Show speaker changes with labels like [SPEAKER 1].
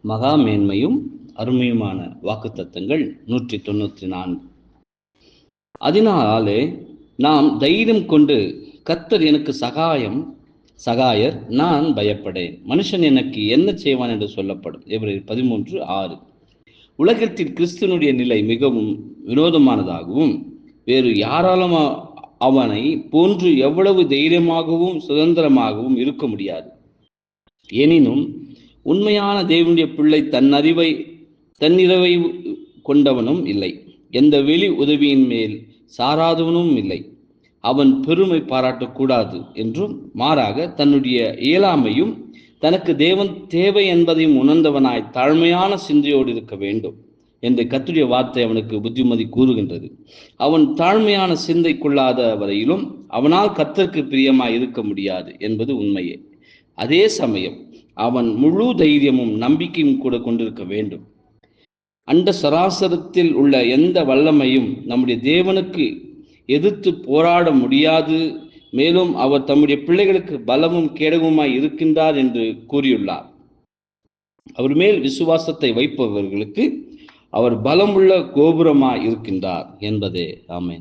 [SPEAKER 1] மகா மேன்மையும் அருமையுமான வாக்குத்தத்தங்கள் 194. அதனாலே நாம் தைரியம் கொண்டு, கர்த்தர் எனக்கு சகாயர், நான் பயப்படேன். மனுஷன் எனக்கு என்ன செய்வான் என்று சொல்லப்படும். எபிரேயர் 13:6. உலகத்தில் கிறிஸ்துவனுடைய நிலை மிகவும் வினோதமானதாகவும், வேறு யாராலும் அவனை போன்று எவ்வளவு தைரியமாகவும் சுதந்திரமாகவும் இருக்க முடியாது. எனினும் உண்மையான தேவனுடைய பிள்ளை தன்னிறைவை கொண்டவனும் இல்லை, எந்த வெளி உதவியின் மேல் சாராதவனும் இல்லை. அவன் பெருமை பாராட்டக்கூடாது என்றும், மாறாக தன்னுடைய இயலாமையும் தனக்கு தேவன் தேவை என்பதையும் உணர்ந்தவனாய் தாழ்மையான சிந்தையோடு இருக்க வேண்டும் என்று கர்த்தருடைய வார்த்தை அவனுக்கு புத்திமதி கூறுகின்றது. அவன் தாழ்மையான சிந்தை கொள்ளாத வரையிலும் அவனால் கர்த்தருக்கு பிரியமாய் இருக்க முடியாது என்பது உண்மையே. அதே சமயம் அவன் முழு தைரியமும் நம்பிக்கையும் கூட கொண்டிருக்க வேண்டும். அண்ட சராசரத்தில் உள்ள எந்த வல்லமையும் நம்முடைய தேவனுக்கு எதிர்த்து போராட முடியாது. மேலும் அவர் தம்முடைய பிள்ளைகளுக்கு பலமும் கேடகமுமாய் இருக்கின்றார் என்று கூறியுள்ளார். அவர் மேல் விசுவாசத்தை வைப்பவர்களுக்கு அவர் பலமுள்ள கோபுரமாய் இருக்கின்றார் என்பதே. ஆமென்.